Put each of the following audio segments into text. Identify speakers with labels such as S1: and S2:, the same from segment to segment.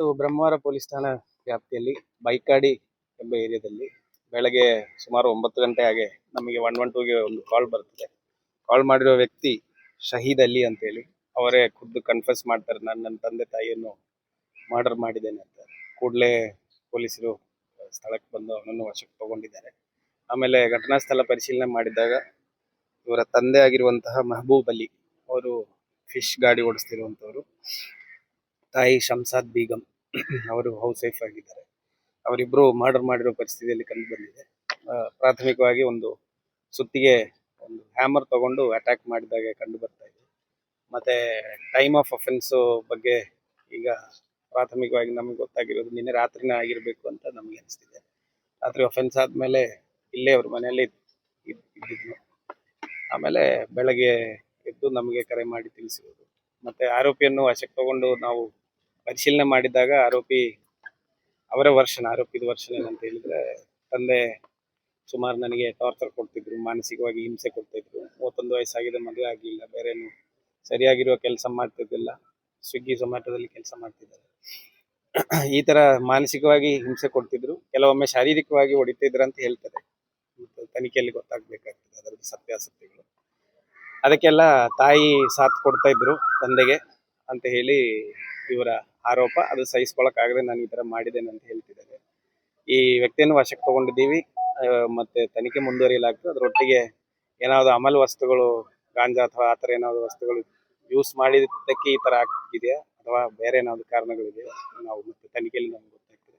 S1: ಇವತ್ತು ಬ್ರಹ್ಮವರ ಪೊಲೀಸ್ ಠಾಣಾ ವ್ಯಾಪ್ತಿಯಲ್ಲಿ ಬೈಕಾಡಿ ಎಂಬ ಏರಿಯಾದಲ್ಲಿ ಬೆಳಗ್ಗೆ ಸುಮಾರು 9 ಗಂಟೆ ಹಾಗೆ ನಮಗೆ 112ಗೆ ಒಂದು ಕಾಲ್ ಬರ್ತದೆ. ಕಾಲ್ ಮಾಡಿರೋ ವ್ಯಕ್ತಿ ಶಹೀದ್ ಅಲಿ ಅಂತ ಹೇಳಿ ಅವರೇ ಖುದ್ದು ಕನ್ಫೆಸ್ ಮಾಡ್ತಾರೆ, ನಾನು ನನ್ನ ತಂದೆ ತಾಯಿಯನ್ನು ಮರ್ಡರ್ ಮಾಡಿದ್ದೇನೆ ಅಂತ. ಕೂಡಲೇ ಪೊಲೀಸರು ಸ್ಥಳಕ್ಕೆ ಬಂದು ಅವನನ್ನು ವಶಕ್ಕೆ ತಗೊಂಡಿದ್ದಾರೆ. ಆಮೇಲೆ ಘಟನಾ ಸ್ಥಳ ಪರಿಶೀಲನೆ ಮಾಡಿದಾಗ ಇವರ ತಂದೆ ಆಗಿರುವಂತಹ ಮೆಹಬೂಬ್ ಅಲಿ ಅವರು ಫಿಶ್ ಗಾಡಿ ಓಡಿಸ್ತಿರುವಂತವರು, ತಾಯಿ ಶಂಸಾದ್ ಬೇಗಂ ಅವರು ಹೌಸ್ ವೈಫ್ ಆಗಿದ್ದಾರೆ. ಅವರಿಬ್ರು ಮರ್ಡರ್ ಮಾಡಿರೋ ಪರಿಸ್ಥಿತಿಯಲ್ಲಿ ಕಂಡು ಬಂದಿದೆ. ಪ್ರಾಥಮಿಕವಾಗಿ ಒಂದು ಸುತ್ತಿಗೆ ಒಂದು ಹ್ಯಾಮರ್ ತಗೊಂಡು ಅಟ್ಯಾಕ್ ಮಾಡಿದಾಗೆ ಕಂಡು ಬರ್ತಾ ಇದೆ. ಮತ್ತೆ ಟೈಮ್ ಆಫ್ ಅಫೆನ್ಸ್ ಬಗ್ಗೆ ಈಗ ಪ್ರಾಥಮಿಕವಾಗಿ ನಮಗೆ ಗೊತ್ತಾಗಿರೋದು ನಿನ್ನೆ ರಾತ್ರಿನೇ ಆಗಿರಬೇಕು ಅಂತ ನಮಗೆ ಅನಿಸ್ತಿದೆ. ರಾತ್ರಿ ಅಫೆನ್ಸ್ ಆದ್ಮೇಲೆ ಇಲ್ಲೇ ಅವ್ರ ಮನೆಯಲ್ಲಿ ಇದ್ದಿದ್ದು. ಆಮೇಲೆ ಬೆಳಗ್ಗೆ ಎದ್ದು ನಮಗೆ ಕರೆ ಮಾಡಿ ತಿಳಿಸಿರೋದು. ಮತ್ತೆ ಆರೋಪಿಯನ್ನು ವಶಕ್ಕೆ ತಗೊಂಡು ನಾವು ಪರಿಶೀಲನೆ ಮಾಡಿದಾಗ ಅವರ ಆರೋಪಿದ ವರ್ಷನ್ ಏನಂತ ಹೇಳಿದ್ರೆ, ತಂದೆ ಸುಮಾರು ನನಗೆ ಟಾರ್ಚರ್ ಕೊಡ್ತಿದ್ರು, ಮಾನಸಿಕವಾಗಿ ಹಿಂಸೆ ಕೊಡ್ತಿದ್ರು. 31 ವಯಸ್ಸಾಗಿದೆ, ಮದುವೆ ಆಗಲಿಲ್ಲ, ಬೇರೇನು ಸರಿಯಾಗಿರುವ ಕೆಲಸ ಮಾಡ್ತಿದ್ದಿಲ್ಲ, ಸ್ವಿಗ್ಗಿ ಝೊಮ್ಯಾಟೋದಲ್ಲಿ ಕೆಲಸ ಮಾಡ್ತಿದ್ದಾರೆ. ಈ ತರ ಮಾನಸಿಕವಾಗಿ ಹಿಂಸೆ ಕೊಡ್ತಿದ್ರು, ಕೆಲವೊಮ್ಮೆ ಶಾರೀರಿಕವಾಗಿ ಹೊಡಿತಿದ್ರು ಅಂತ ಹೇಳ್ತಾರೆ. ತನಿಖೆಯಲ್ಲಿ ಗೊತ್ತಾಗ್ಬೇಕಾಗ್ತದೆ ಅದರ ಸತ್ಯಾಸತ್ಯಗಳು. ಅದಕ್ಕೆಲ್ಲ ತಾಯಿ ಸಾಥ್ ಕೊಡ್ತಾ ಇದ್ರು ತಂದೆಗೆ ಅಂತ ಹೇಳಿ ಇವರ ಆರೋಪ. ಅದು ಸಹಿಸ್ಕೊಳಕ್ಕಾಗದೆ ನಾನು ಈ ತರ ಮಾಡಿದ್ದೇನೆ ಅಂತ ಹೇಳ್ತಿದ್ದಾರೆ. ಈ ವ್ಯಕ್ತಿಯನ್ನು ವಶಕ್ಕೆ ತಗೊಂಡಿದ್ದೀವಿ. ಮತ್ತೆ ತನಿಖೆ ಮುಂದುವರಿಯಲಾಗ್ತದೆ. ಅದರೊಟ್ಟಿಗೆ ಏನಾದ್ರು ಅಮಲ್ ವಸ್ತುಗಳು, ಗಾಂಜಾ ಅಥವಾ ಆ ಥರ ಏನಾದ್ರು ವಸ್ತುಗಳು ಯೂಸ್ ಮಾಡಿದ್ದಕ್ಕೆ ಈ ತರ ಆಗ್ತಿದೆಯಾ ಅಥವಾ ಬೇರೆ ಏನಾದ್ರು ಕಾರಣಗಳಿದೆಯಾ, ನಾವು ಮತ್ತೆ ತನಿಖೆಯಲ್ಲಿ ನಮ್ಗೆ ಗೊತ್ತಾಗ್ತದೆ.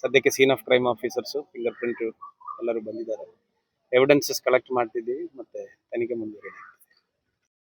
S1: ಸದ್ಯಕ್ಕೆ scene of crime officers, finger print ಎಲ್ಲರೂ ಬಂದಿದ್ದಾರೆ. ಎವಿಡೆನ್ಸಸ್ ಕಲೆಕ್ಟ್ ಮಾಡ್ತಿದ್ದೀವಿ, ಮತ್ತೆ ತನಿಖೆ ಮುಂದುವರಿಯಲಾಗ್ತದೆ.